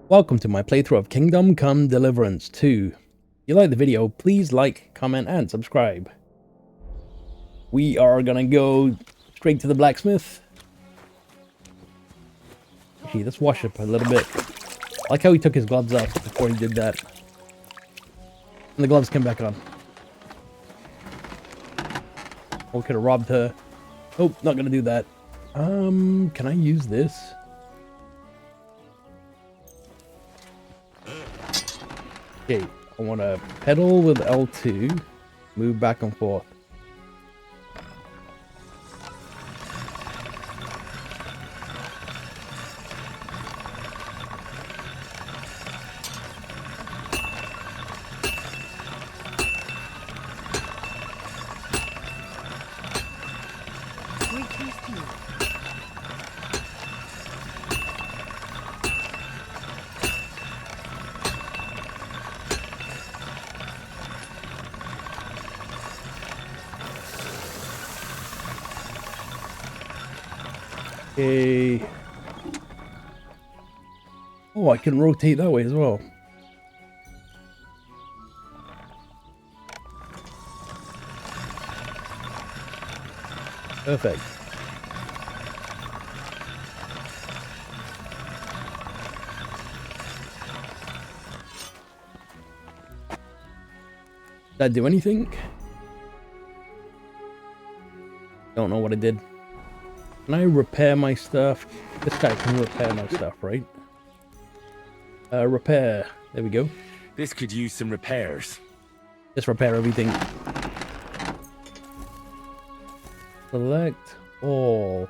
Welcome to my playthrough of Kingdom Come Deliverance 2. If you like the video, please like, comment, and subscribe. We are gonna go straight to the blacksmith. Actually, let's wash up a little bit. I like how he took his gloves off before he did that. And the gloves came back on. Oh, we could have robbed her. Oh, not gonna do that. Can I use this? Okay, I want to pedal with L2, move back and forth. Okay. Oh, I can rotate that way as well. Perfect. Did that do anything? Don't know what it did. Can I repair my stuff? This guy can repair my stuff, right? Repair. There we go. This could use some repairs. Just repair everything. Select all.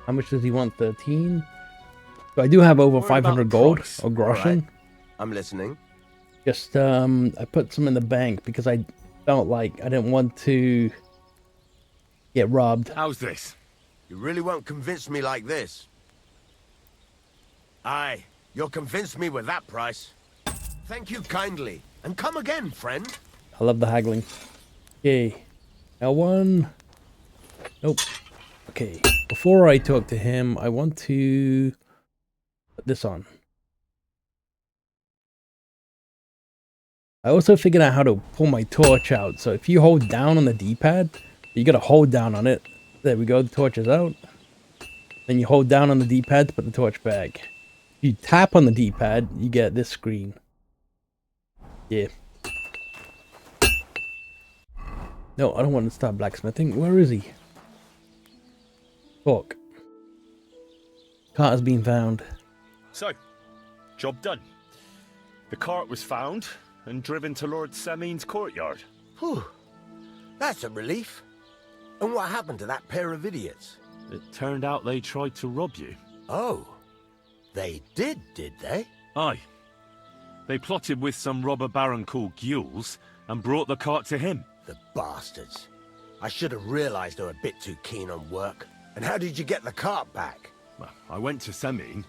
How much does he want? 13? So I do have over 500 gold or groschen. Right. I'm listening. Just I put some in the bank because I felt like I didn't want to get robbed. How's this? You really won't convince me like this. Aye, you'll convince me with that price. Thank you kindly, and come again, friend. I love the haggling. Okay, L1. Nope. Okay, before I talk to him, I want to put this on. I also figured out how to pull my torch out. So if you hold down on the D-pad, you gotta hold down on it. There we go, the torch is out. Then you hold down on the D-pad to put the torch back. If you tap on the D-pad, you get this screen. Yeah. No, I don't want to start blacksmithing. Where is he? Talk. Cart has been found. So, job done. The cart was found and driven to Lord Semin's courtyard. Whew, that's a relief. And what happened to that pair of idiots? It turned out they tried to rob you. Oh, they did they? Aye. They plotted with some robber baron called Gules and brought the cart to him. The bastards. I should have realized they were a bit too keen on work. And how did you get the cart back? Well, I went to Semin,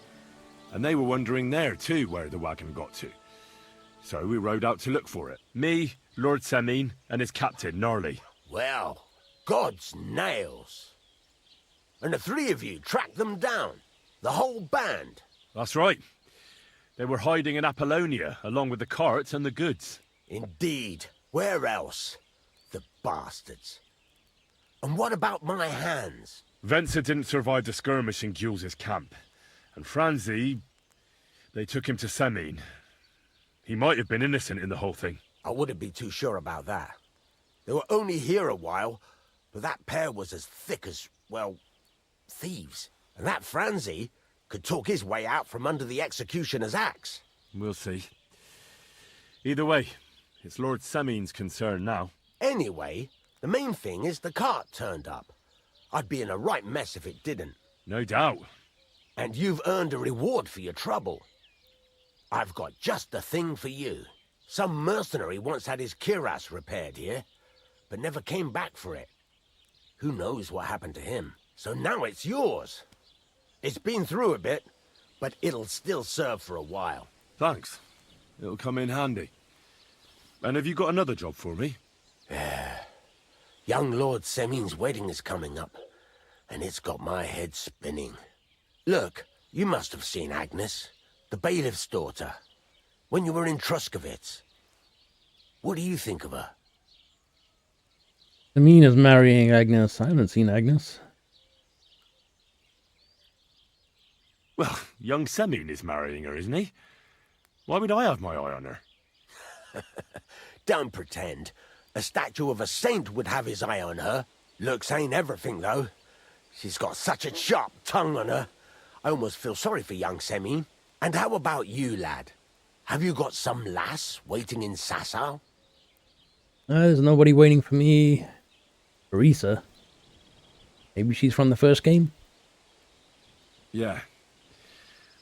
and they were wondering there too where the wagon got to. So we rode out to look for it. Me, Lord Semin, and his captain, Gnarly. Well, God's nails. And the three of you tracked them down? The whole band? That's right. They were hiding in Apollonia, along with the cart and the goods. Indeed. Where else? The bastards. And what about my hands? Venser didn't survive the skirmish in Gules' camp. And Franzi, they took him to Semin. He might have been innocent in the whole thing. I wouldn't be too sure about that. They were only here a while, but that pair was as thick as, well, thieves. And that Franzi could talk his way out from under the executioner's axe. We'll see. Either way, it's Lord Semin's concern now. Anyway, the main thing is the cart turned up. I'd be in a right mess if it didn't. No doubt. And you've earned a reward for your trouble. I've got just the thing for you. Some mercenary once had his cuirass repaired here, but never came back for it. Who knows what happened to him? So now it's yours. It's been through a bit, but it'll still serve for a while. Thanks. It'll come in handy. And have you got another job for me? Young Lord Semin's wedding is coming up, and it's got my head spinning. Look, you must have seen Agnes, the bailiff's daughter, when you were in Truskowitz. What do you think of her? Semin marrying Agnes. I haven't seen Agnes. Well, young Semin is marrying her, isn't he? Why would I have my eye on her? Don't pretend. A statue of a saint would have his eye on her. Looks ain't everything, though. She's got such a sharp tongue on her. I almost feel sorry for young Semin. And how about you, lad? Have you got some lass waiting in Sasau? There's nobody waiting for me. Teresa. Maybe she's from the first game? Yeah.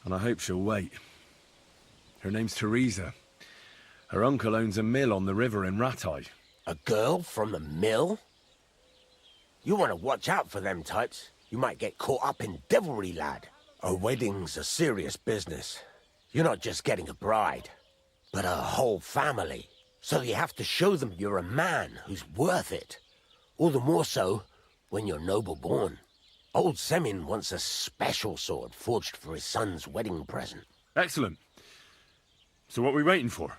And I hope she'll wait. Her name's Teresa. Her uncle owns a mill on the river in Ratai. A girl from the mill? You want to watch out for them types. You might get caught up in devilry, lad. A wedding's a serious business. You're not just getting a bride, but a whole family. So you have to show them you're a man who's worth it. All the more so when you're noble born. Old Semin wants a special sword forged for his son's wedding present. Excellent. So what are we waiting for?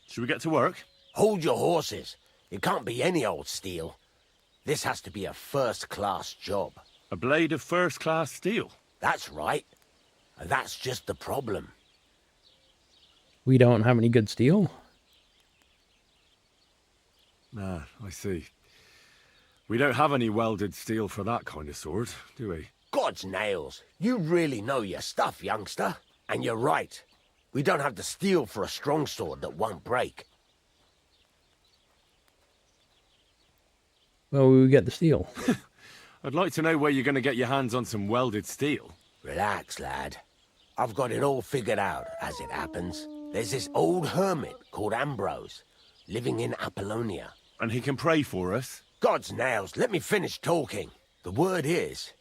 Should we get to work? Hold your horses. It can't be any old steel. This has to be a first-class job. A blade of first-class steel. That's right. And that's just the problem. We don't have any good steel. Ah, I see. We don't have any welded steel for that kind of sword, do we? God's nails. You really know your stuff, youngster. And you're right. We don't have the steel for a strong sword that won't break. Well, we get the steel. I'd like to know where you're going to get your hands on some welded steel. Relax, lad. I've got it all figured out, as it happens. There's this old hermit called Ambrose, living in Apollonia. And he can pray for us? God's nails, let me finish talking. The word is,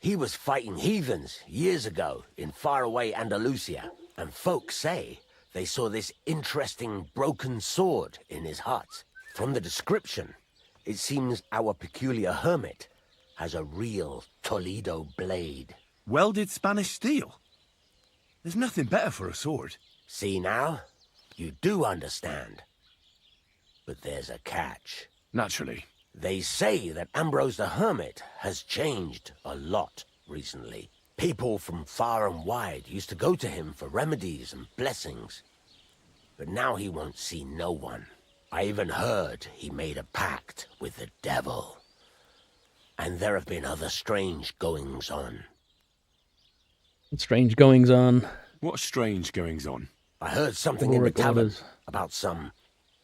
he was fighting heathens years ago in faraway Andalusia, and folks say they saw this interesting broken sword in his hut. From the description, it seems our peculiar hermit has a real Toledo blade. Welded Spanish steel? There's nothing better for a sword. See now? You do understand. But there's a catch. Naturally. They say that Ambrose the Hermit has changed a lot recently. People from far and wide used to go to him for remedies and blessings. But now he won't see no one. I even heard he made a pact with the devil. And there have been other strange goings-on. Strange goings on. What strange goings on? I heard something in the tavern orders. about some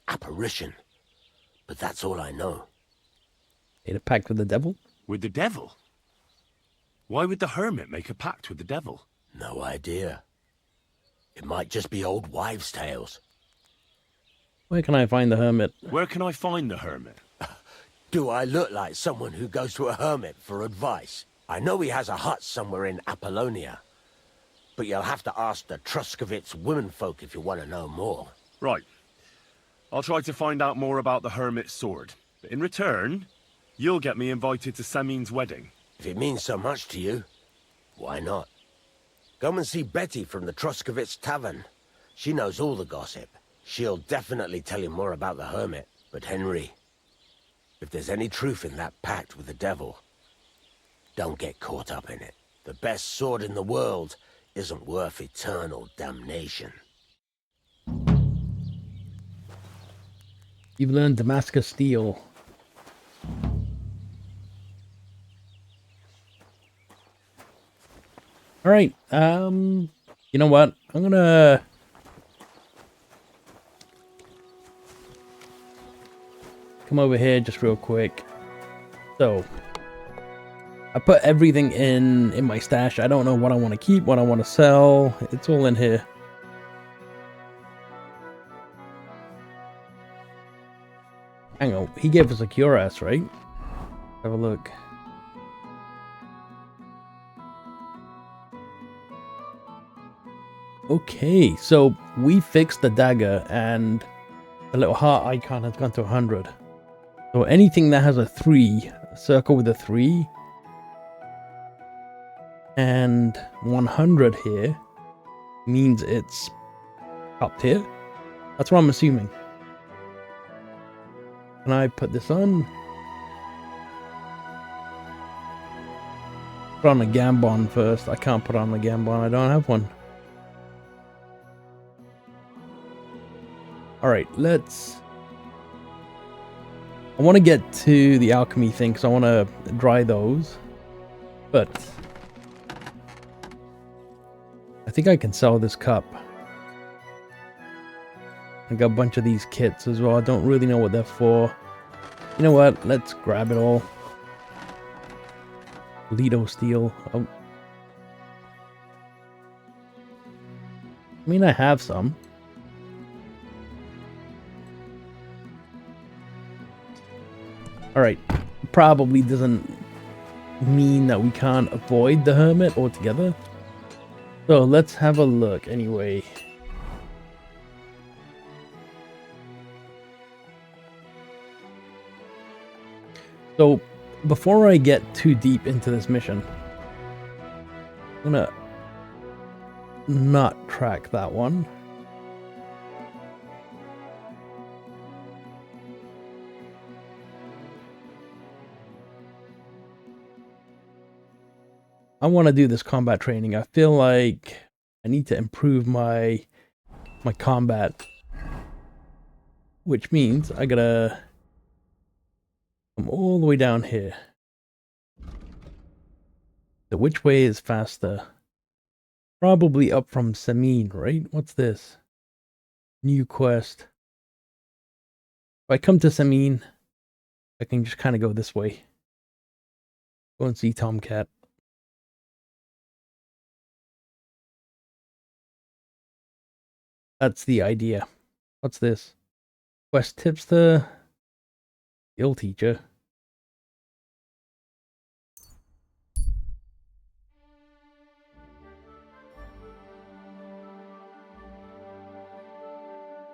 apparition. But that's all I know. Made a pact with the devil? With the devil? Why would the hermit make a pact with the devil? No idea. It might just be old wives' tales. Where can I find the hermit? Where can I find the hermit? Do I look like someone who goes to a hermit for advice? I know he has a hut somewhere in Apollonia. But you'll have to ask the Truskowitz womenfolk if you want to know more. Right. I'll try to find out more about the hermit's sword. But in return, you'll get me invited to Semin's wedding. If it means so much to you, why not? Come and see Betty from the Truskowitz Tavern. She knows all the gossip. She'll definitely tell you more about the hermit. But Henry, if there's any truth in that pact with the devil, don't get caught up in it. The best sword in the world isn't worth eternal damnation. You've learned Damascus steel. Alright, you know what? I'm gonna come over here just real quick. So I put everything in my stash. I don't know what I want to keep, what I want to sell. It's all in here. Hang on, he gave us a cuirass, right? Have a look. Okay, so we fixed the dagger and the little heart icon has gone to 100. So anything that has a 3, a circle with a 3, and 100 here means it's top tier. That's what I'm assuming. Can I put this on? Put on a Gambon first. I can't put on a Gambon. I don't have one. Alright, let's... I want to get to the alchemy thing because I want to dry those. But I think I can sell this cup. I got a bunch of these kits as well. I don't really know what they're for. You know what? Let's grab it all. Lido steel. Oh. I mean, I have some. Alright. Probably doesn't mean that we can't avoid the hermit altogether. So let's have a look anyway. So, before I get too deep into this mission, I'm gonna not track that one. I want to do this combat training. I feel like I need to improve my combat, which means I gotta come all the way down here. So which way is faster? Probably up from Samin, right? What's this? New quest. If I come to Samin, I can just kind of go this way. Go and see Tomcat. That's the idea. What's this? Quest tips to skill teacher.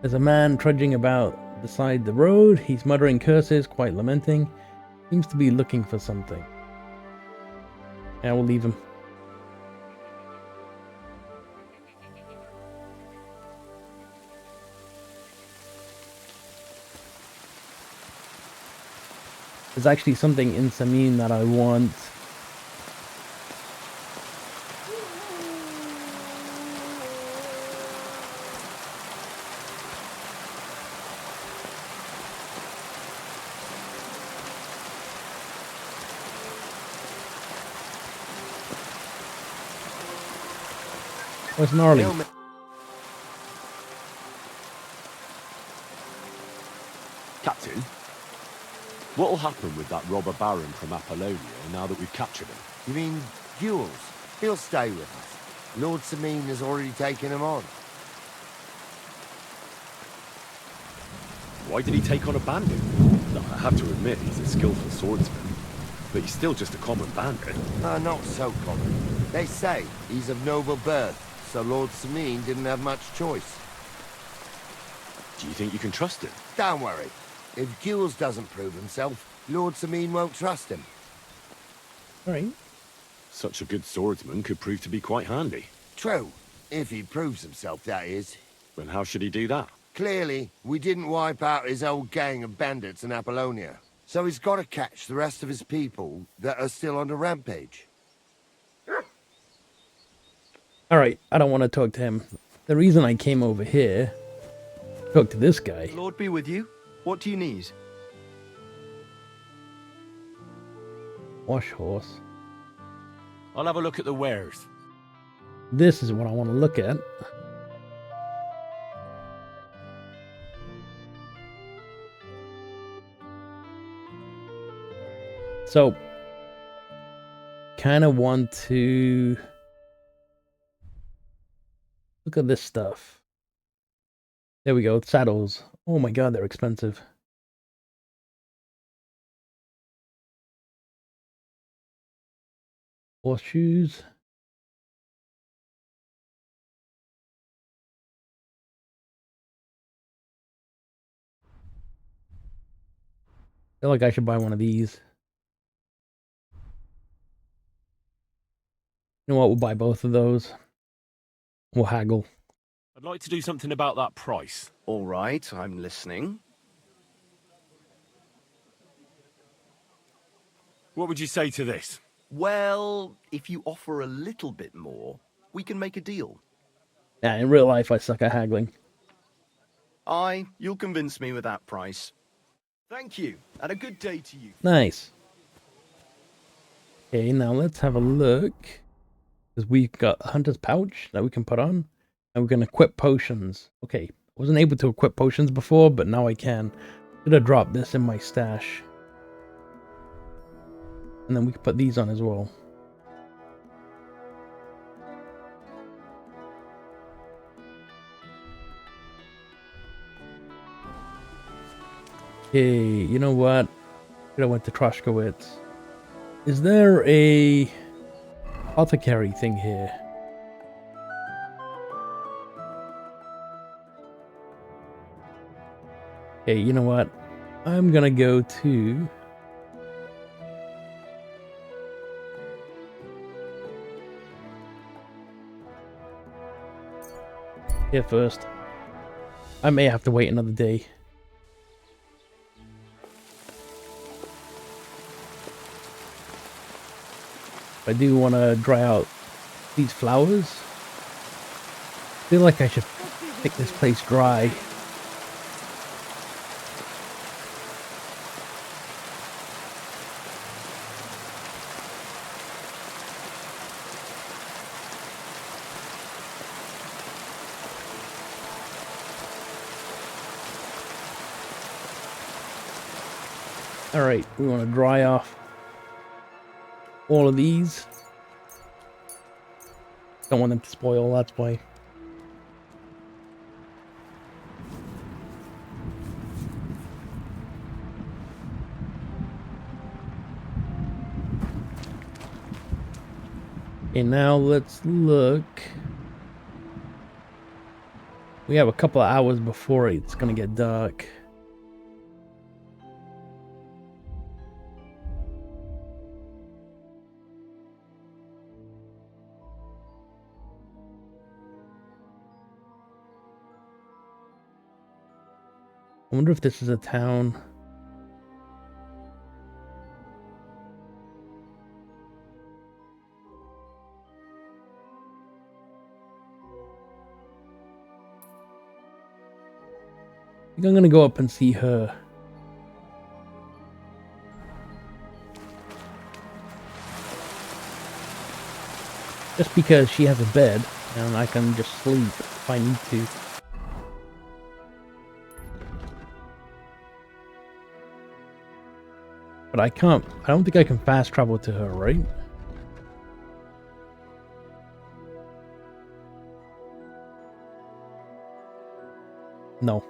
There's a man trudging about beside the road. He's muttering curses, quite lamenting. Seems to be looking for something. Yeah, we'll leave him. There's actually something in Samin that I want. Where's Gnarly? Captain, what'll happen with that robber baron from Apollonia now that we've captured him? You mean Gules? He'll stay with us. Lord Samin has already taken him on. Why did he take on a bandit? No, I have to admit he's a skillful swordsman, but he's still just a common bandit. Not so common. They say he's of noble birth, so Lord Samin didn't have much choice. Do you think you can trust him? Don't worry. If Gules doesn't prove himself, Lord Samin won't trust him. Alright. Such a good swordsman could prove to be quite handy. True. If he proves himself, that is. Then how should he do that? Clearly, we didn't wipe out his old gang of bandits in Apollonia. So he's got to catch the rest of his people that are still on the rampage. Alright, I don't want to talk to him. The reason I came over here, talk to this guy. Lord be with you. What do you need? Wash horse. I'll have a look at the wares. This is what I want to look at. So, kind of want to look at this stuff. There we go, saddles. Oh my god, they're expensive. Horseshoes. feel like I should buy one of these. You know what? We'll buy both of those. We'll haggle. I'd like to do something about that price. All right, I'm listening. What would you say to this? Well, if you offer a little bit more, we can make a deal. Yeah, in real life, I suck at haggling. Aye, you'll convince me with that price. Thank you, and a good day to you. Nice. Okay, now let's have a look. Because we've got a hunter's pouch that we can put on. And we can equip potions. Okay, I wasn't able to equip potions before, but now I can. Should have dropped this in my stash. And then we can put these on as well. Okay, you know what? I went to Troshkowitz. Is there a apothecary thing here? Okay, you know what? I'm gonna go to... here first. I may have to wait another day. I do want to dry out these flowers. I feel like I should pick this place dry. Alright, we want to dry off all of these. Don't want them to spoil, that's why. Okay, now let's look. We have a couple of hours before it's gonna get dark. I wonder if this is a town. I think I'm gonna go up and see her. Just because she has a bed and I can just sleep if I need to. But I can't, I don't think I can fast travel to her, right? No.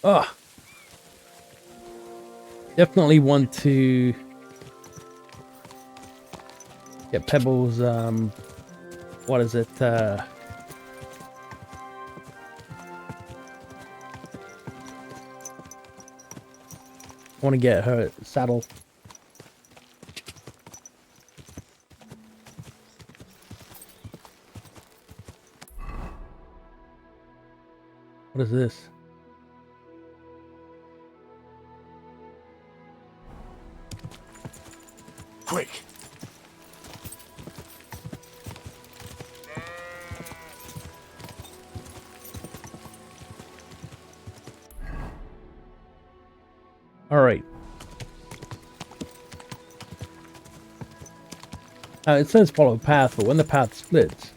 Ah. Definitely want to get Pebbles, what is it, I want to get her saddle. What is this? Quick! All right. It says follow path, but when the path splits,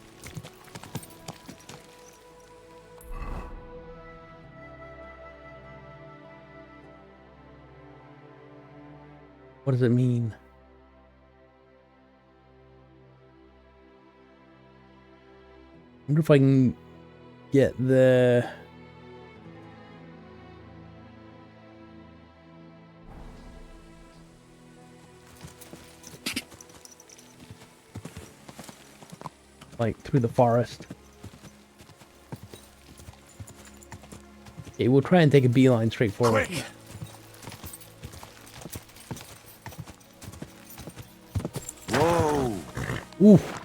what does it mean? I wonder if I can get the... like through the forest. Okay, we'll try and take a beeline straight forward. Quick! Whoa! Oof.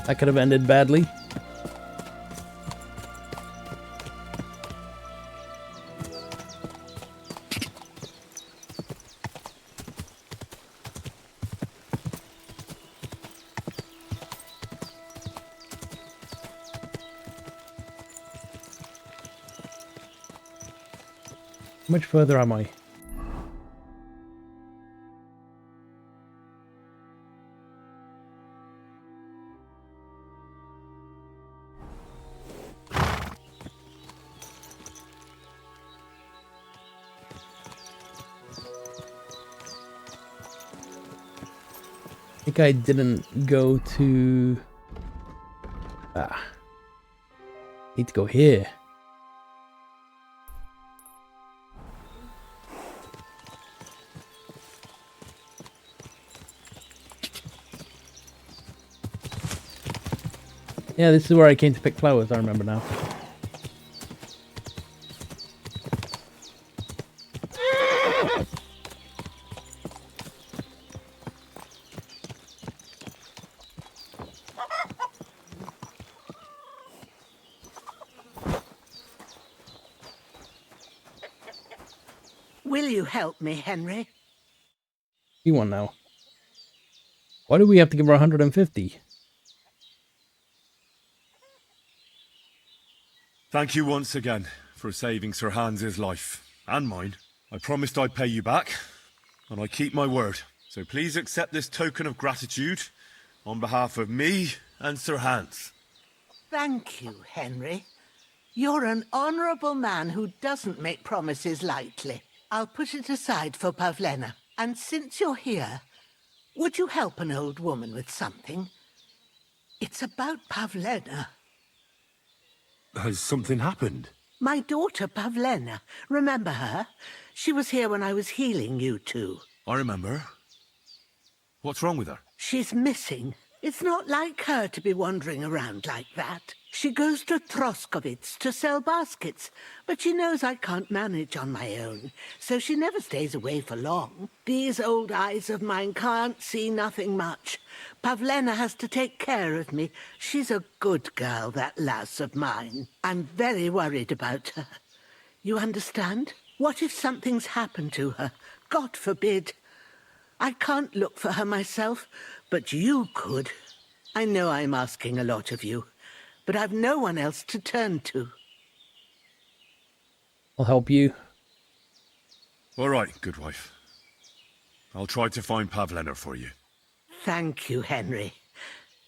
That could have ended badly. How much further am I? I think I didn't go to... Need to go here. Yeah, this is where I came to pick flowers, I remember now. Will you help me, Henry? You want now. Why do we have to give her 150? Thank you once again for saving Sir Hans's life, and mine. I promised I'd pay you back, and I keep my word. So please accept this token of gratitude on behalf of me and Sir Hans. Thank you, Henry. You're an honourable man who doesn't make promises lightly. I'll put it aside for Pavlena. And since you're here, would you help an old woman with something? It's about Pavlena. Has something happened? My daughter Pavlena. Remember her? She was here when I was healing you two. I remember. What's wrong with her? She's missing. It's not like her to be wandering around like that. She goes to Troskovitz to sell baskets, but she knows I can't manage on my own, so she never stays away for long. These old eyes of mine can't see nothing much. Pavlena has to take care of me. She's a good girl, that lass of mine. I'm very worried about her. You understand? What if something's happened to her? God forbid. I can't look for her myself, but you could. I know I'm asking a lot of you, but I've no one else to turn to. I'll help you. All right, good wife. I'll try to find Pavlena for you. Thank you, Henry.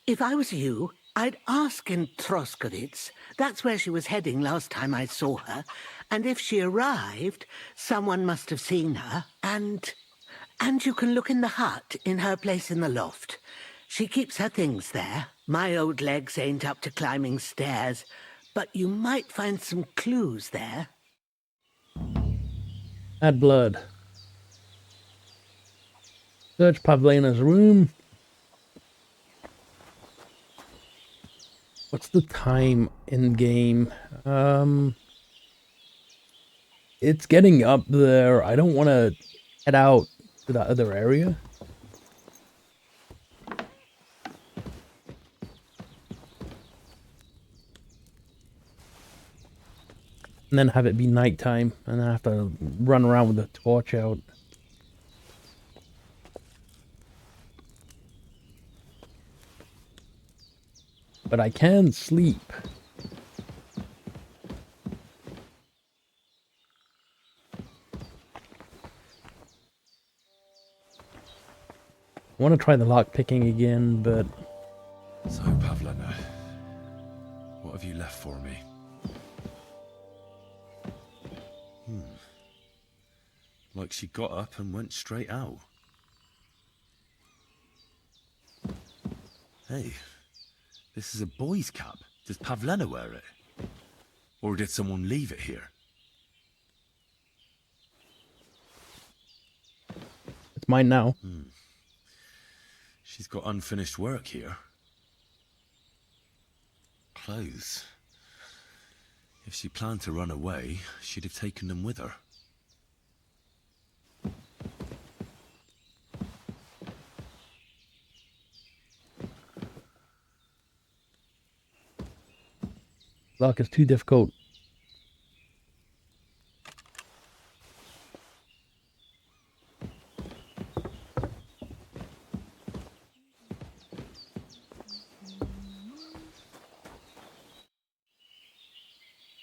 If I was you, I'd ask in Troskovitz. That's where she was heading last time I saw her. And if she arrived, someone must have seen her. And you can look in the hut in her place in the loft. She keeps her things there. My old legs ain't up to climbing stairs, but you might find some clues there. Add blood. Search Pavlena's room. What's the time in game? It's getting up there. I don't want to head out to that other area. And then have it be nighttime, and then I have to run around with the torch out. But I can sleep. I want to try the lock picking again, but... So, Pavlena, what have you left for me? Like she got up and went straight out. Hey, This is a boy's cap. Does Pavlena wear it? Or did someone leave it here? It's mine now. She's got unfinished work here. Clothes. If she planned to run away, she'd have taken them with her. Lock is too difficult.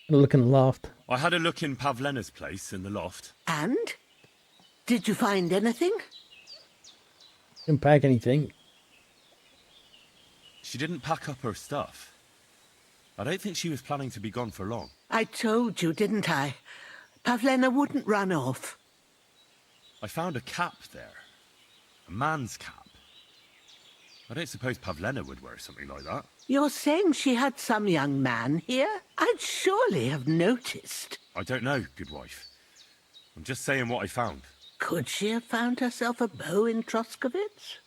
Look in the loft. I had a look in Pavlena's place in the loft. And? Did you find anything? Didn't pack anything. She didn't pack up her stuff. I don't think she was planning to be gone for long. I told you, didn't I? Pavlena wouldn't run off. I found a cap there. A man's cap. I don't suppose Pavlena would wear something like that. You're saying she had some young man here? I'd surely have noticed. I don't know, good wife. I'm just saying what I found. Could she have found herself a beau in Troskovitz?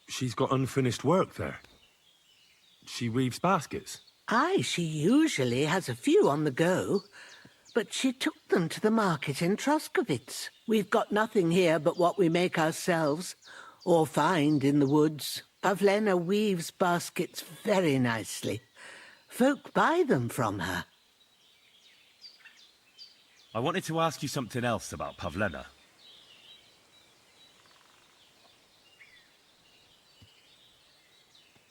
She's got unfinished work there. She weaves baskets. Aye, she usually has a few on the go. But she took them to the market in Troskovitz. We've got nothing here but what we make ourselves, or find in the woods. Pavlena weaves baskets very nicely. Folk buy them from her. I wanted to ask you something else about Pavlena.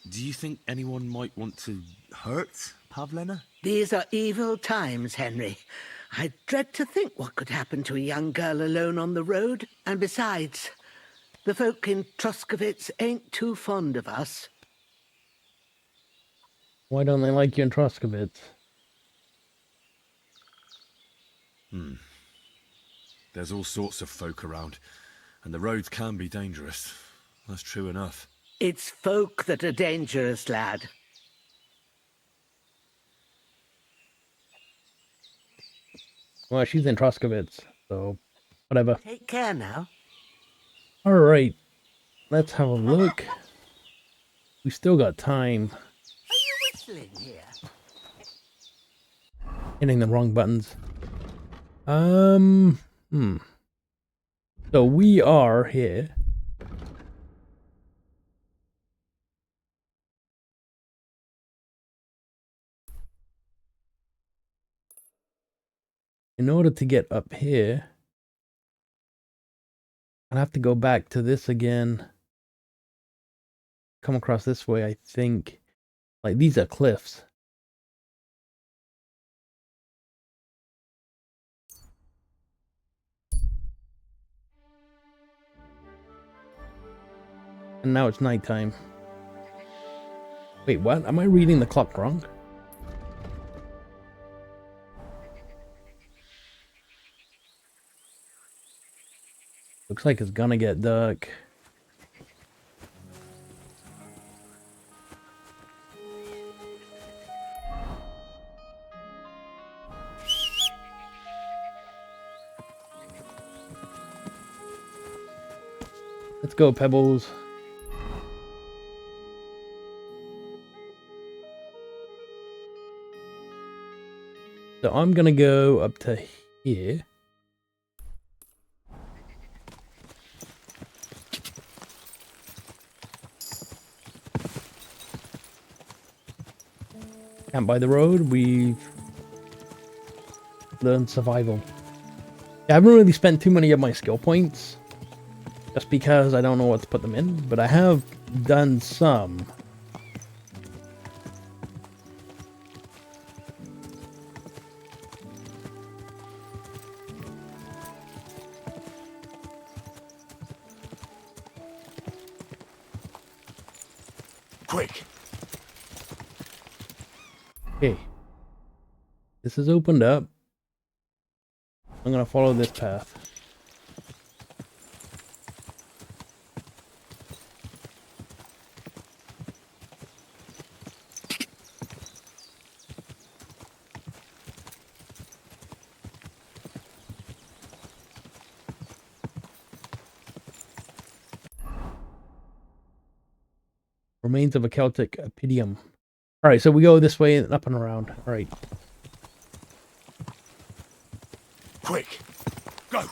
Do you think anyone might want to hurt Pavlena? These are evil times, Henry. I dread to think what could happen to a young girl alone on the road. And besides, the folk in Troskovitz ain't too fond of us. Why don't they like you in Troskovitz? There's all sorts of folk around, and the roads can be dangerous. That's true enough. It's folk that are dangerous, lad. Well, she's in Troskovitz, so whatever. Take care now. Alright, let's have a look. We still got time. Are you whistling here? Hitting the wrong buttons. So we are here. In order to get up here, I'll have to go back to this again. Come across this way, I think. Like, these are cliffs. And now it's nighttime. Wait, what? Am I reading the clock wrong? Looks like it's gonna get dark. Let's go, Pebbles. So I'm gonna go up to here. Camp by the road, we've learned survival. I haven't really spent too many of my skill points, just because I don't know what to put them in, but I have done some. Quick! Okay. This is opened up. I'm gonna follow this path. Remains of a Celtic Opidium. Alright, so we go this way and up and around. Alright. Quick, go!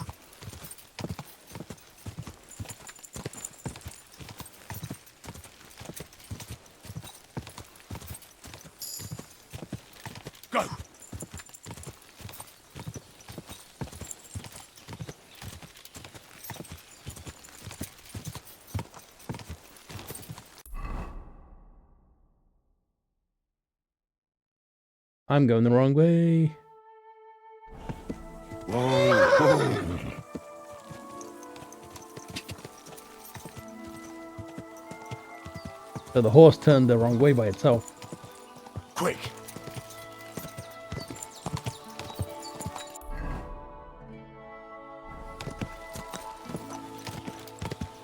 Go! I'm going the wrong way. Whoa. So the horse turned the wrong way by itself. Quick!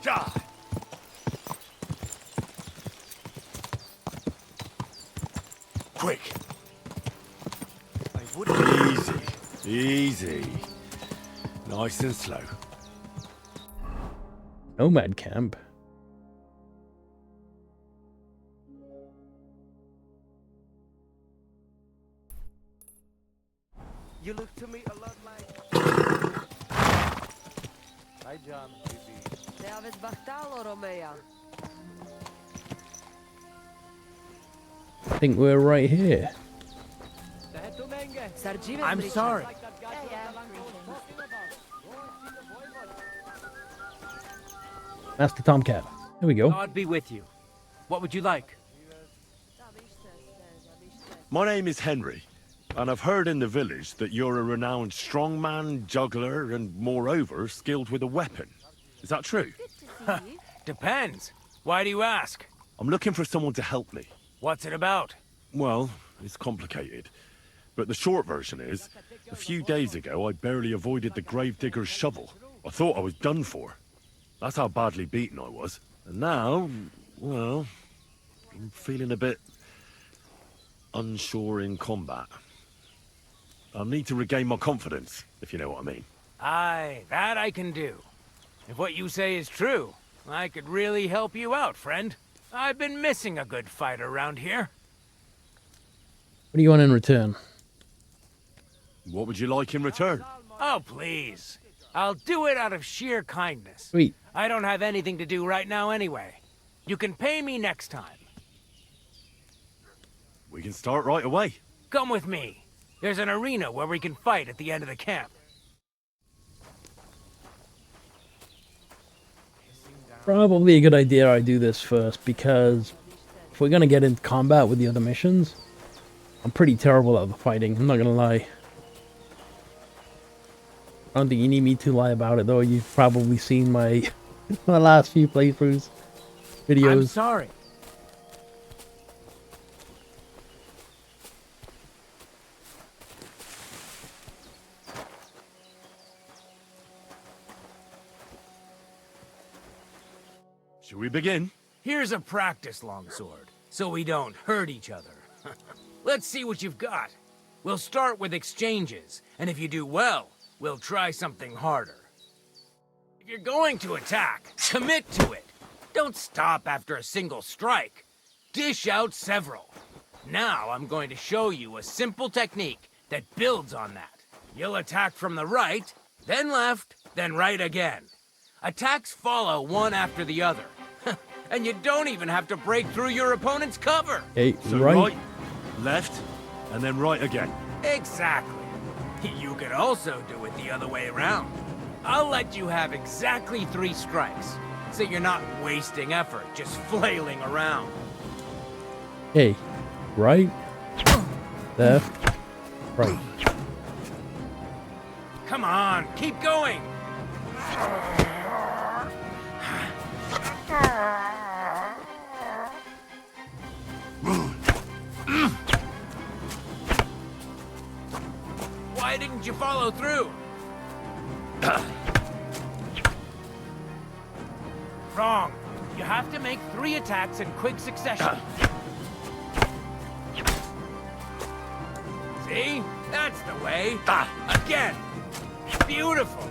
Die! Quick! Easy. Easy. Nice and slow. Nomad camp. You look to me a lot like... Hi, John. I think we're right here. I'm sorry. Master Tomcat. There we go. God be with you. What would you like? My name is Henry, and I've heard in the village that you're a renowned strongman, juggler, and moreover, skilled with a weapon. Is that true? Depends. Why do you ask? I'm looking for someone to help me. What's it about? Well, it's complicated. But the short version is, a few days ago I barely avoided the gravedigger's shovel. I thought I was done for. That's how badly beaten I was. And now, well, I'm feeling a bit unsure in combat. I'll need to regain my confidence, if you know what I mean. Aye, that I can do. If what you say is true, I could really help you out, friend. I've been missing a good fight around here. What do you want in return? What would you like in return? Oh, please. I'll do it out of sheer kindness. Sweet. I don't have anything to do right now anyway. You can pay me next time. We can start right away. Come with me. There's an arena where we can fight at the end of the camp. Probably a good idea I do this first, because if we're going to get into combat with the other missions, I'm pretty terrible at the fighting, I'm not going to lie. I don't think you need me to lie about it, though. You've probably seen my, my last few playthroughs, videos. I'm sorry. Shall we begin? Here's a practice longsword, so we don't hurt each other. Let's see what you've got. We'll start with exchanges, and if you do well, we'll try something harder. If you're going to attack, commit to it. Don't stop after a single strike. Dish out several. Now I'm going to show you a simple technique that builds on that. You'll attack from the right, then left, then right again. Attacks follow one after the other. And you don't even have to break through your opponent's cover. Hey, So right. left, and then right again. Exactly. You could also do it the other way around. I'll let you have exactly 3 strikes, so you're not wasting effort just flailing around. Hey, right, left, right. Come on, keep going. Why didn't you follow through? Wrong. You have to make 3 attacks in quick succession. See? That's the way. Again. Beautiful.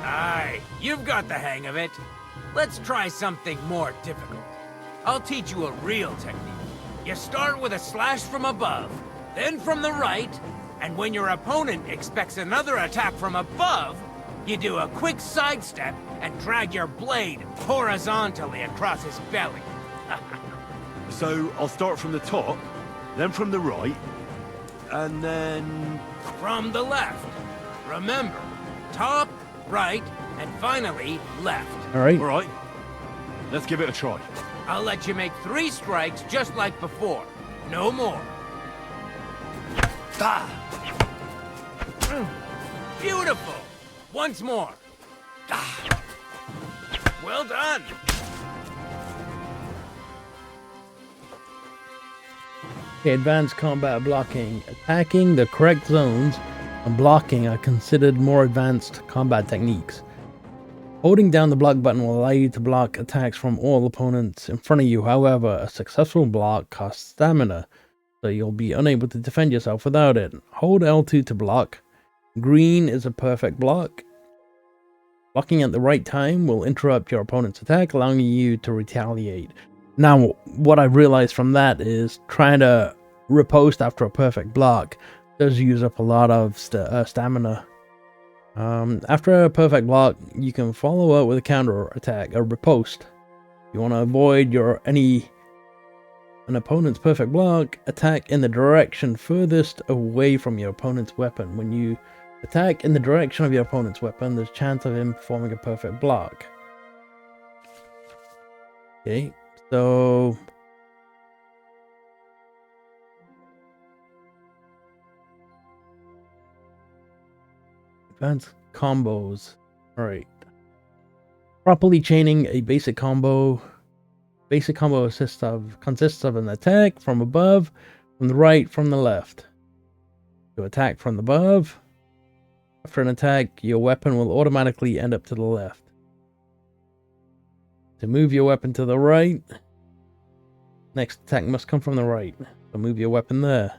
Aye, you've got the hang of it. Let's try something more difficult. I'll teach you a real technique. You start with a slash from above, then from the right, and when your opponent expects another attack from above, you do a quick sidestep and drag your blade horizontally across his belly. So I'll start from the top, then from the right, and then... From the left. Remember, top, right, and finally, left. All right. All right, let's give it a try. I'll let you make 3 strikes just like before. No more. Ah! Beautiful. Once more. Ah. Well done. Okay, advanced combat blocking. Attacking the correct zones and blocking are considered more advanced combat techniques. Holding down the block button will allow you to block attacks from all opponents in front of you. However, a successful block costs stamina, so you'll be unable to defend yourself without it. Hold L2 to block. Green is a perfect block. Blocking at the right time will interrupt your opponent's attack, allowing you to retaliate. Now, what I realized from that is trying to riposte after a perfect block does use up a lot of stamina. After a perfect block, you can follow up with a counter attack, a riposte. You want to avoid an opponent's perfect block, attack in the direction furthest away from your opponent's weapon. When you attack in the direction of your opponent's weapon, there's a chance of him performing a perfect block. Okay, so... Advanced combos. Alright. Properly chaining a basic combo. Basic combo consists of an attack from above, from the right, from the left. To attack from above. After an attack, your weapon will automatically end up to the left. To move your weapon to the right, next attack must come from the right. So move your weapon there.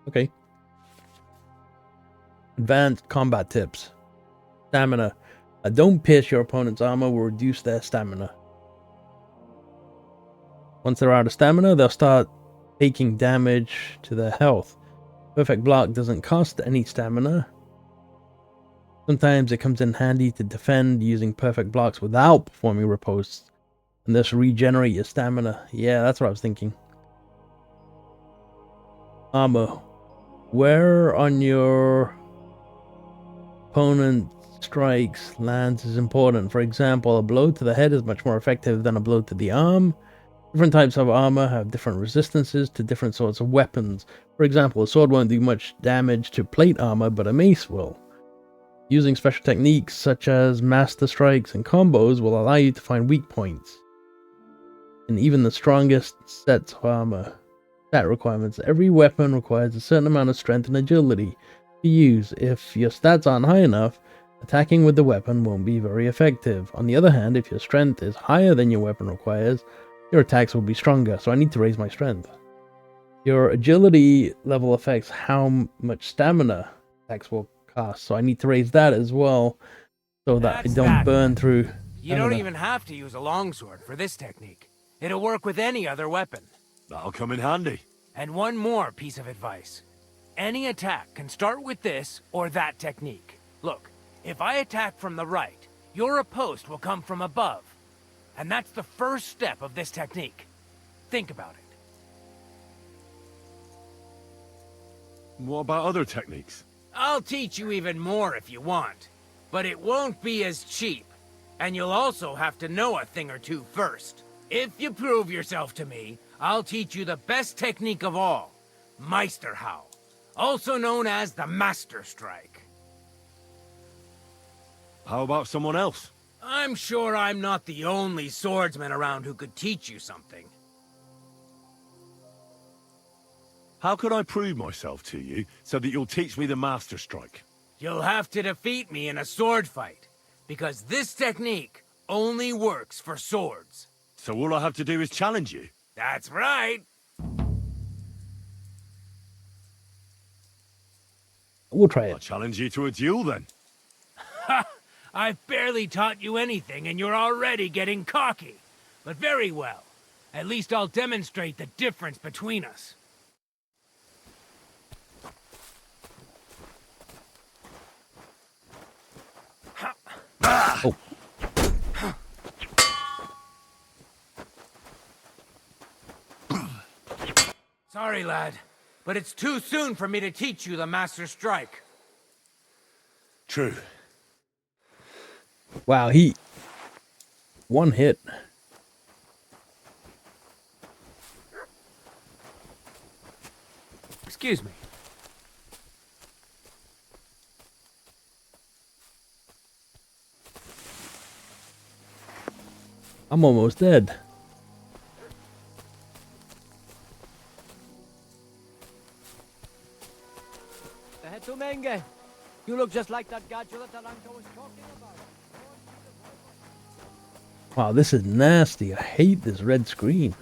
Okay. Advanced combat tips. Stamina. Don't pierce your opponent's armor will reduce their stamina. Once they're out of stamina, they'll start taking damage to their health. Perfect block doesn't cost any stamina. Sometimes it comes in handy to defend using perfect blocks without performing ripostes, and thus regenerate your stamina. Yeah, that's what I was thinking. Armor. Where on your opponent strikes lands is important. For example, a blow to the head is much more effective than a blow to the arm. Different types of armor have different resistances to different sorts of weapons. For example, a sword won't do much damage to plate armor, but a mace will. Using special techniques such as master strikes and combos will allow you to find weak points in even the strongest sets of armor. Stat requirements. Every weapon requires a certain amount of strength and agility to use. If your stats aren't high enough, attacking with the weapon won't be very effective. On the other hand, if your strength is higher than your weapon requires, your attacks will be stronger, so I need to raise my strength. Your agility level affects how much stamina attacks will cost, so I need to raise that as well, so that I don't burn through stamina. You don't even have to use a longsword for this technique. It'll work with any other weapon. That'll come in handy. And one more piece of advice. Any attack can start with this or that technique. Look, if I attack from the right, your riposte will come from above. And that's the first step of this technique. Think about it. What about other techniques? I'll teach you even more if you want. But it won't be as cheap. And you'll also have to know a thing or two first. If you prove yourself to me, I'll teach you the best technique of all. Meisterhau. Also known as the Master Strike. How about someone else? I'm sure I'm not the only swordsman around who could teach you something. How could I prove myself to you so that you'll teach me the Master Strike? You'll have to defeat me in a sword fight, because this technique only works for swords. So all I have to do is challenge you? That's right. We'll try I'll it. challenge you to a duel then. Ha! I've barely taught you anything and you're already getting cocky. But very well. At least I'll demonstrate the difference between us. Oh. Sorry, lad, but it's too soon for me to teach you the Master Strike. True. Wow, he... One hit. Excuse me. I'm almost dead. You look just like that gadget that Talanka was talking about. Wow, this is nasty. I hate this red screen.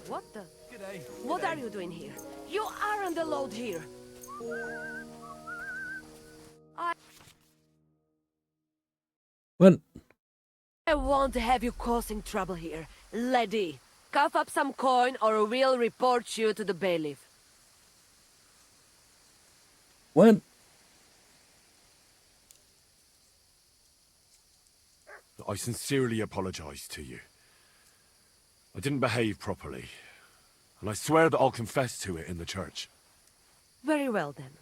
What the? G'day. What are you doing here? You aren't allowed here. What? I won't have you causing trouble here. Lady, cough up some coin or we'll report you to the bailiff. What? I sincerely apologize to you. I didn't behave properly, and I swear that I'll confess to it in the church. Very well then.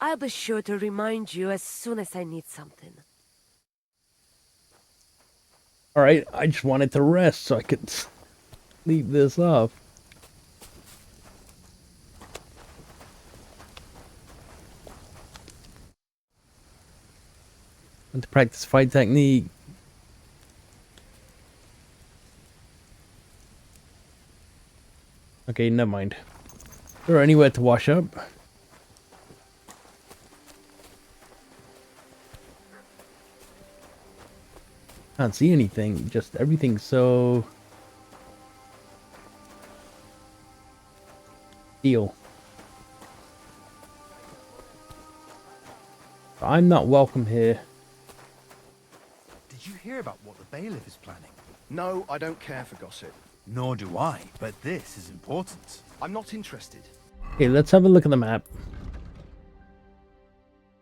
I'll be sure to remind you as soon as I need something. Alright, I just wanted to rest so I could leave this off. And to practice fight technique. Okay, never mind. Is there anywhere to wash up? Can't see anything, just everything's so... steel. I'm not welcome here. Did you hear about what the bailiff is planning? No, I don't care for gossip. Nor do I, but this is important. I'm not interested. Okay, let's have a look at the map.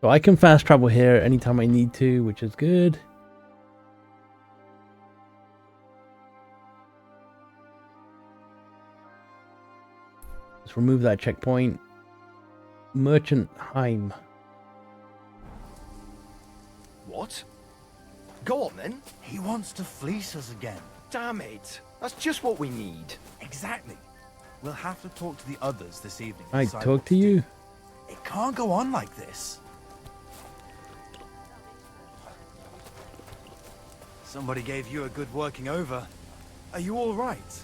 So I can fast travel here anytime I need to, which is good. Let's remove that checkpoint. Merchantheim. What? Go on then. He wants to fleece us again. Damn it. That's just what we need. Exactly. We'll have to talk to the others this evening. I decide talk what to do. you. It can't go on like this. Somebody gave you a good working over. Are you all right?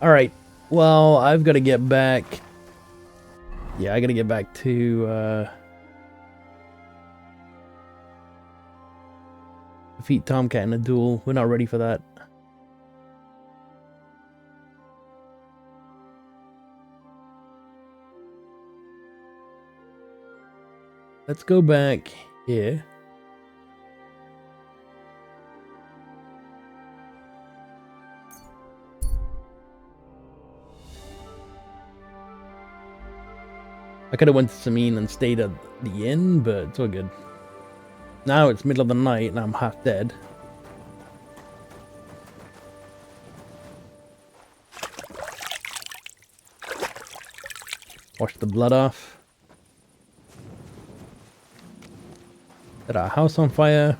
Alright, well, I've got to get back. Yeah, I got to get back to defeat Tomcat in a duel. We're not ready for that. Let's go back here. I could have went to Samine and stayed at the inn, but it's all good. Now it's middle of the night and I'm half dead. Wash the blood off. Set our house on fire.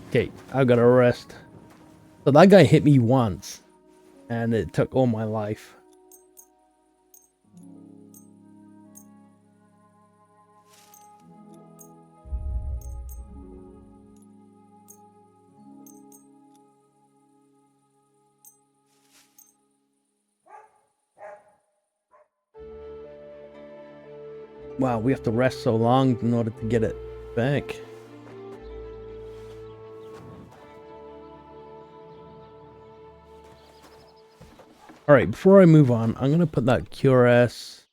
Okay, I've got to rest. So that guy hit me once. And it took all my life. Wow, we have to rest so long in order to get it back. Alright, before I move on, I'm going to put that QRS.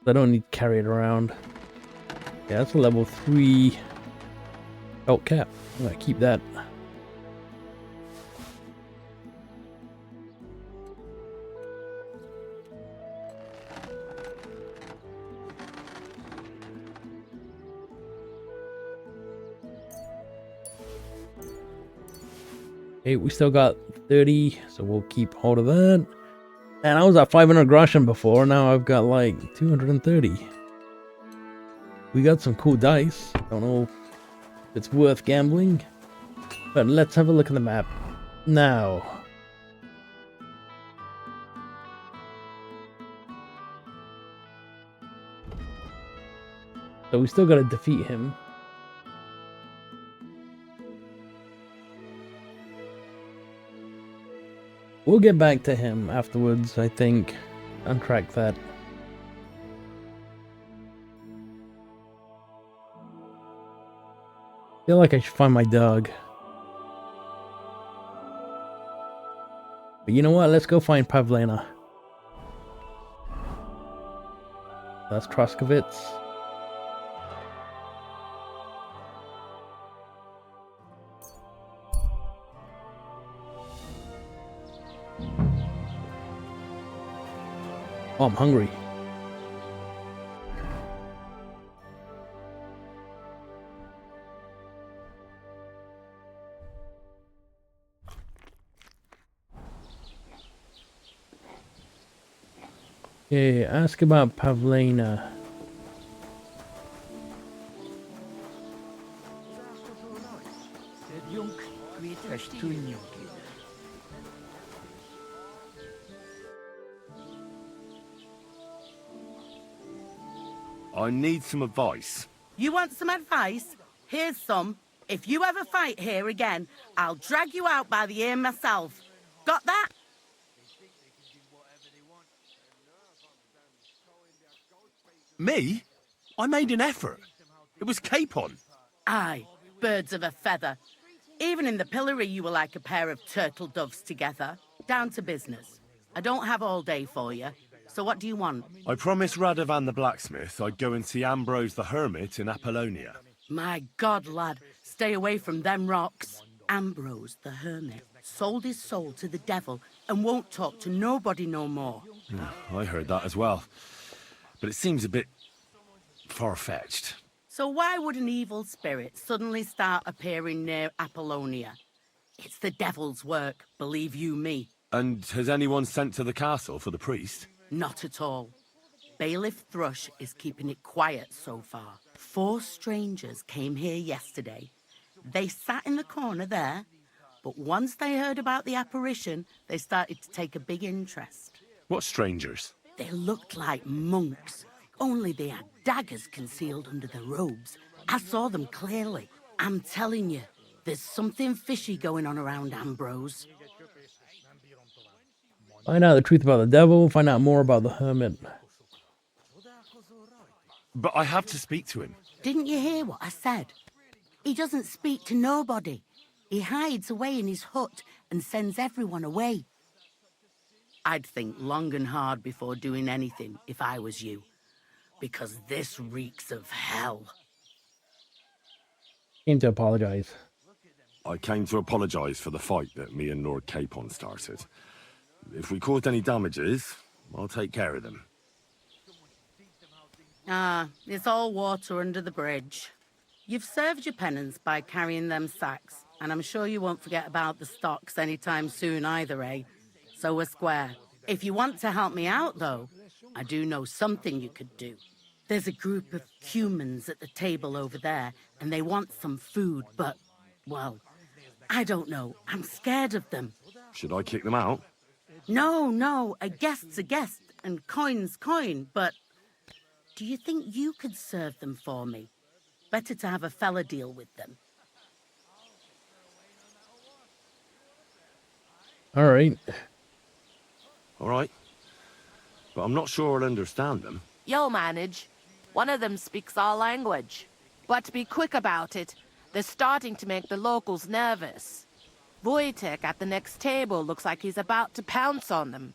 I don't need to carry it around. Yeah, that's a level 3 belt cap. I'm going to keep that. Okay, we still got 30, so we'll keep hold of that. And I was at 500 groschen before, now I've got like 230. We got some cool dice. Don't know if it's worth gambling, but let's have a look at the map now. So we still got to defeat him. We'll get back to him afterwards, I think. Untrack that. Feel like I should find my dog. But you know what? Let's go find Pavlena. That's Troskovitz. Oh, I'm hungry. Okay, ask about Pavlena. I need some advice. You want some advice? Here's some. If you ever fight here again, I'll drag you out by the ear myself. Got that? Me? I made an effort. It was Capon. Aye, birds of a feather. Even in the pillory you were like a pair of turtle doves together. Down to business. I don't have all day for you. So what do you want? I promised Radovan the blacksmith I'd go and see Ambrose the hermit in Apollonia. My God, lad, stay away from them rocks. Ambrose the hermit sold his soul to the devil and won't talk to nobody no more. I heard that as well. But it seems a bit far-fetched. So why would an evil spirit suddenly start appearing near Apollonia? It's the devil's work, believe you me. And has anyone sent to the castle for the priest? Not at all. Bailiff Thrush is keeping it quiet so far. 4 strangers came here yesterday. They sat in the corner there, but once they heard about the apparition, they started to take a big interest. What strangers? They looked like monks, only they had daggers concealed under their robes. I saw them clearly. I'm telling you, there's something fishy going on around Ambrose. Find out the truth about the devil, find out more about the hermit. But I have to speak to him. Didn't you hear what I said? He doesn't speak to nobody. He hides away in his hut and sends everyone away. I'd think long and hard before doing anything if I was you. Because this reeks of hell. Came to apologize. I came to apologise for the fight that me and Lord Capon started. If we caused any damages, I'll take care of them. Ah, it's all water under the bridge. You've served your penance by carrying them sacks, and I'm sure you won't forget about the stocks anytime soon either, eh? So we're square. If you want to help me out, though, I do know something you could do. There's a group of humans at the table over there, and they want some food, but, well, I don't know. I'm scared of them. Should I kick them out? No, a guest's a guest, and coin's coin, but do you think you could serve them for me? Better to have a fella deal with them. All right. All right. but I'm not sure I'll understand them. You'll manage. One of them speaks our language. But be quick about it. They're starting to make the locals nervous. Wojtek at the next table looks like he's about to pounce on them.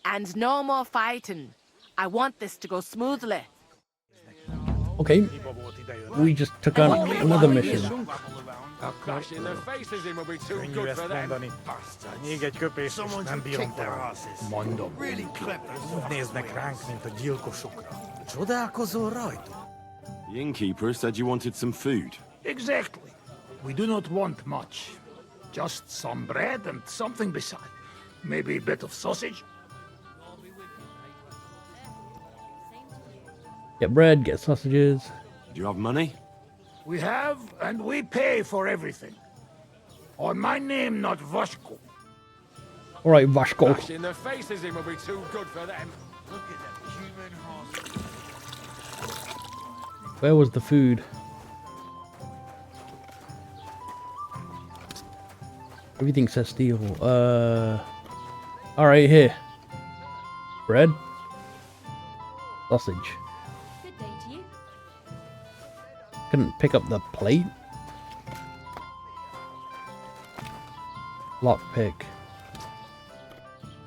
And no more fighting. I want this to go smoothly. Okay. We just took on another mission. Clashing their faces in will be too good for them. Mondom. Really clever. Úgy néznek ránk, mint a gyilkosokra. Csodálkozol rajtuk? The innkeeper said you wanted some food. Exactly. We do not want much. Just some bread and something beside. Maybe a bit of sausage. Get bread, get sausages. Do you have money? We have, and we pay for everything. On my name, not Vashko. All right, Vashko. Clashing their faces in will be too good for them. Look at that human horse. Where was the food? Everything says steel. All right, here. Bread. Sausage. Good day to you. Couldn't pick up the plate. Lockpick.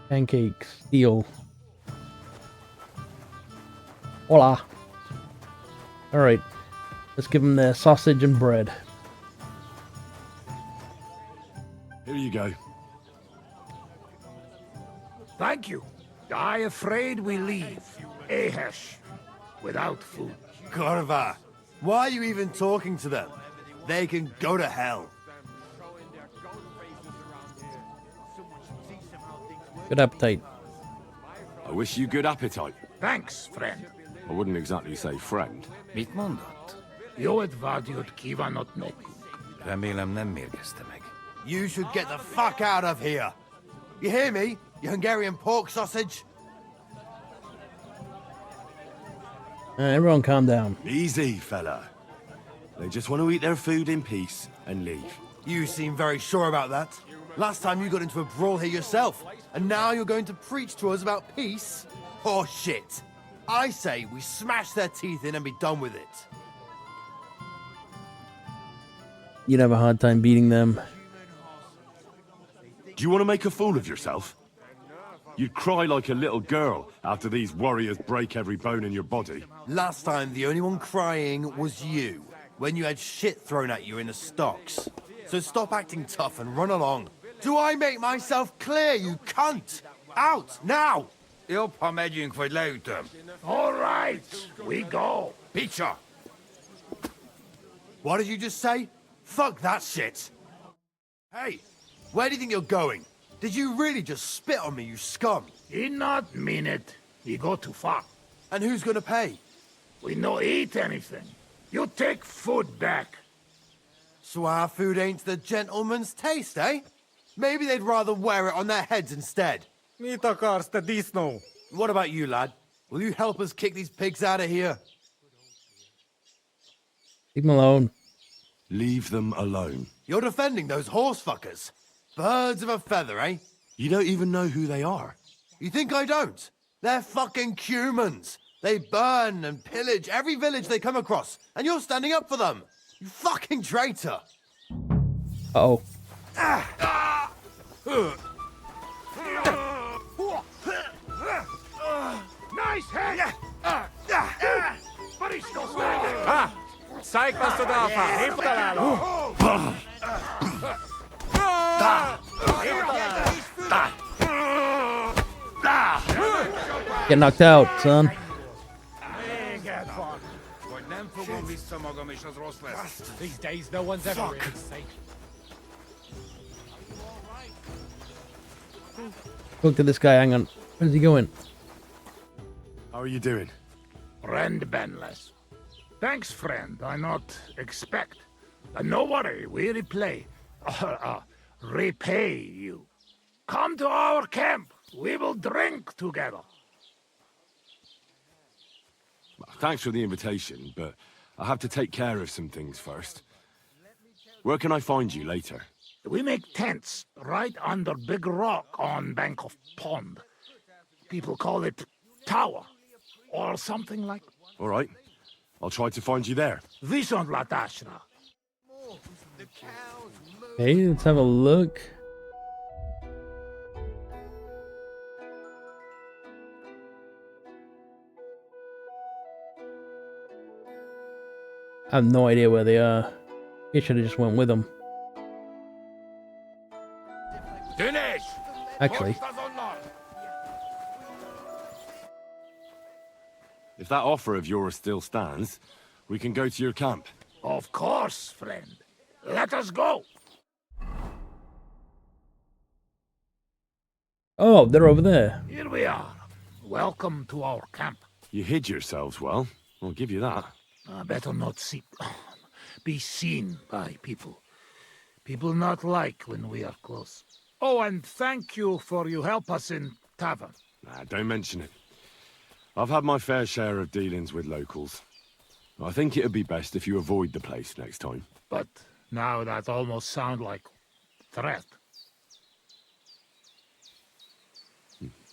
Pancakes. Steel. Hola. Alright. Let's give them their sausage and bread. Here you go. Thank you. I afraid we leave. Ahesh. Without food. Qanba, why are you even talking to them? They can go to hell. Good appetite. I wish you good appetite. Thanks, friend. I wouldn't exactly say friend. Mit mondott? Jó advágyat kívánok nekünk. Remélem nem mérgezte meg. You should get the fuck out of here. You hear me, you Hungarian pork sausage? Everyone calm down. Easy, fella. They just want to eat their food in peace and leave. You seem very sure about that. Last time you got into a brawl here yourself, and now you're going to preach to us about peace? Oh shit. I say we smash their teeth in and be done with it. You'd have a hard time beating them. Do you want to make a fool of yourself? You'd cry like a little girl after these warriors break every bone in your body. Last time, the only one crying was you, when you had shit thrown at you in the stocks. So stop acting tough and run along. Do I make myself clear, you cunt? Out, now! Jobb, ha megyünk, vagy leütöm. All right, we go. Picsa! What did you just say? Fuck that shit! Hey, where do you think you're going? Did you really just spit on me, you scum? He not mean it. He go too far. And who's gonna pay? We no eat anything. You take food back. So our food ain't the gentleman's taste, eh? Maybe they'd rather wear it on their heads instead. Mit akarsz, te disznó? What about you, lad? Will you help us kick these pigs out of here? Leave them alone. Leave them alone. You're defending those horse fuckers. Birds of a feather, eh? You don't even know who they are. You think I don't? They're fucking humans. They burn and pillage every village they come across, and you're standing up for them. You fucking traitor. Uh-oh. Nice hit! But he's still standing. Zeig, was du da Get knocked out, son. Vagy nem fogom vissza magam, és az rossz lesz. These days, no one's ever really safe. Look at this guy, hang on. Where's he going? How are you doing? Friend Benless. Thanks, friend. I not expect. No worry, we repay you. Come to our camp. We will drink together. Thanks for the invitation, but I have to take care of some things first. Where can I find you later? We make tents right under big rock on bank of pond. People call it tower, or something like. All right. I'll try to find you there. Vison Latashra. Okay, let's have a look. I have no idea where they are. You should have just went with them. Finish! Actually, If that offer of yours still stands, we can go to your camp. Of course, friend. Let us go. oh, they're over there. Here we are. Welcome to our camp. You hid yourselves well. I'll give you that. Better not be seen by people. People not like when we are close. Oh, and thank you for you help us in tavern. Nah, don't mention it. I've had my fair share of dealings with locals. I think it'd be best if you avoid the place next time. But now that almost sound like threat.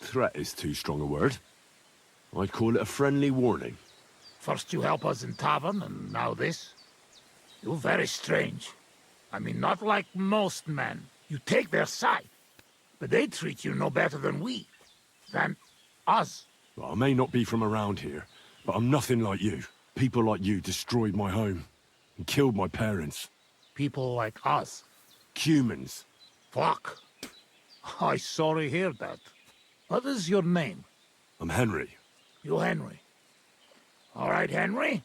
Threat is too strong a word. I'd call it a friendly warning. First you help us in tavern, and now this? You're very strange. I mean, not like most men. You take their side. But they treat you no better than we. Than us. Well, I may not be from around here, but I'm nothing like you. People like you destroyed my home and killed my parents. People like us. Humans. Fuck. I sorry hear that. What is your name? I'm Henry. You Henry. All right, Henry.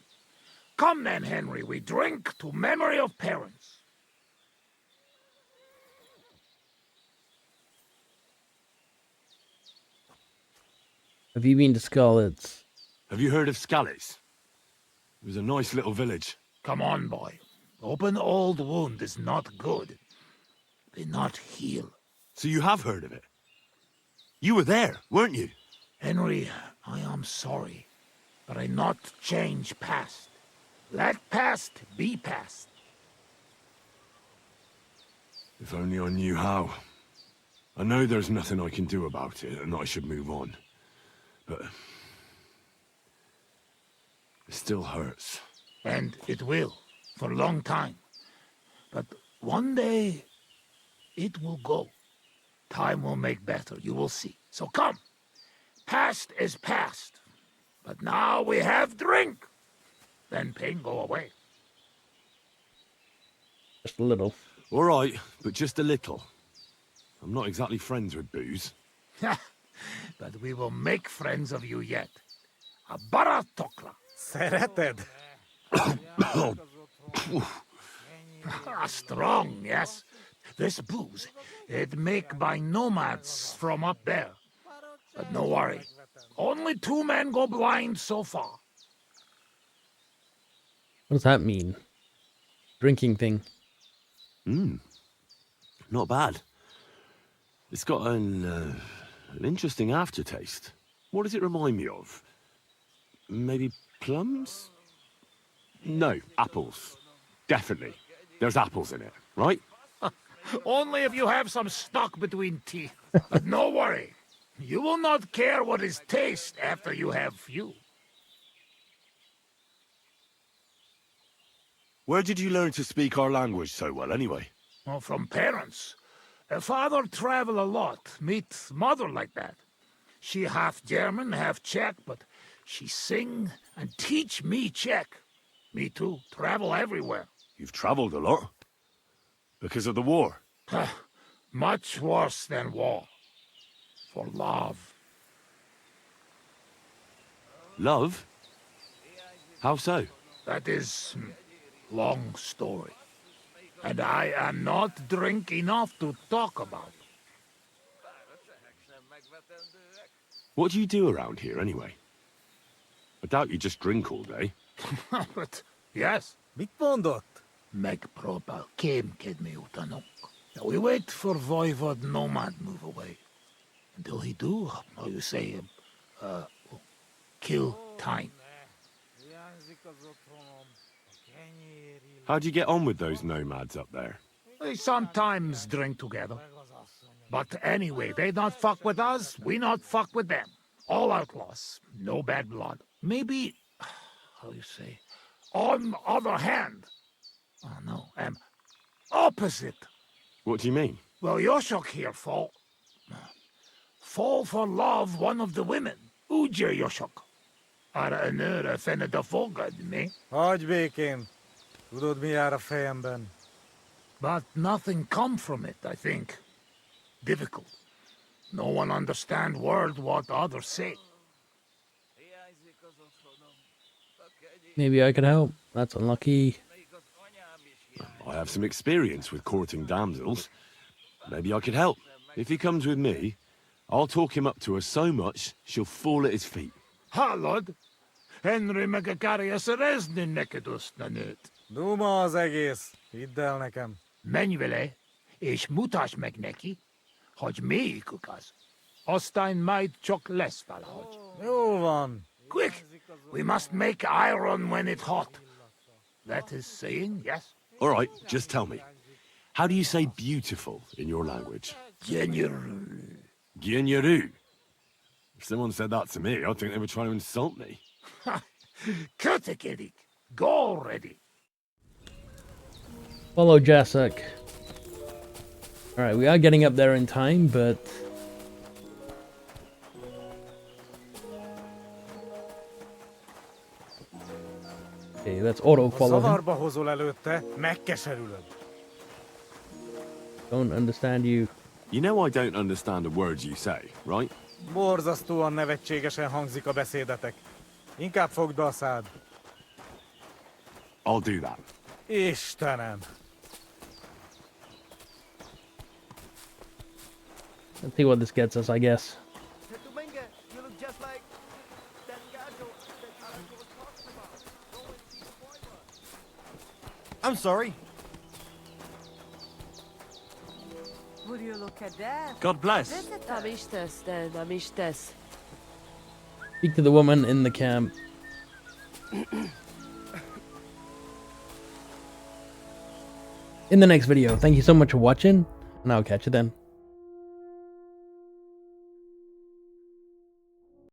Come then, Henry. We drink to memory of parents. Have you been to Skalitz? Have you heard of Skalitz? It was a nice little village. Come on, boy. Open old wound is not good. They not heal. So you have heard of it? You were there, weren't you? Henry, I am sorry, but I not change past. Let past be past. If only I knew how. I know there's nothing I can do about it, and I should move on. But it still hurts. And it will, for a long time. But one day, it will go. Time will make better, you will see. So come. Past is past. But now we have drink. Then pain go away. Just a little. All right, but just a little. I'm not exactly friends with booze. But we will make friends of you yet. A baratokla. Szereted? Strong, yes. This booze, it make by nomads from up there. But no worry. Only 2 men go blind so far. What does that mean? Drinking thing. Not bad. It's got an interesting aftertaste. What does it remind me of? Maybe plums? No, apples. Definitely. There's apples in it, right? Only if you have some stuck between teeth. But no worry. You will not care what is taste after you have few. Where did you learn to speak our language so well, anyway? Well, from parents. Father travel a lot, meet mother like that. She half German, half Czech, but she sing and teach me Czech. Me too, travel everywhere. You've traveled a lot. Because of the war. Much worse than war. For love. Love? How so? That is long story. And I am not drink enough to talk about. What do you do around here, anyway? I doubt you just drink all day. But, yes. Mit mondott? Megpróbál kémkedni utanunk. We wait for Voivod Nomad move away. Until he do, how you say, kill time. How'd you get on with those nomads up there? They sometimes drink together. But anyway, they not fuck with us, we not fuck with them. All outlaws, no bad blood. Maybe, how you say, on the other hand. Oh no, opposite. What do you mean? Well, Yoshok here fall for love one of the women. Ugye Yoshok. Arra önöre fene da fogad, mi? Hagyj békén. Tudod, mi jár a fejemben? But nothing come from it, I think. Difficult. No one understand word what others say. Maybe I could help. That's unlucky. I have some experience with courting damsels. Maybe I could help. If he comes with me, I'll talk him up to her so much she'll fall at his feet. Hallod? Henry meg akarja szerezni neked azt a nőt. Duma az egész. Hidd el nekem. Menj vele, és mutasd meg neki, hogy melyikük az. Aztán majd csak lesz valahogy. Jó van. Quick! We must make iron when it's hot. That is saying, yes? All right, just tell me. How do you say beautiful in your language? Gyenyeru. Gyenyeru. If someone said that to me, I'd think they were trying to insult me. Kötekedik. Go already. Follow Jacek. Alright, we are getting up there in time, but... Okay, let's auto-follow him. Zavarba hozol előtte, megkeserülöd. Don't understand you. You know I don't understand a word you say, right? Borzasztóan nevetségesen hangzik a beszédetek. Inkább fogd be a szád. I'll do that. Istenem! Let's see what this gets us, I guess. You look just like that Gajo that Alanko was talking about. Go and see the boy. I'm sorry. Would you look at that? God bless. Nem is tesz. Speak to the woman in the camp. In the next video. Thank you so much for watching, and I'll catch you then.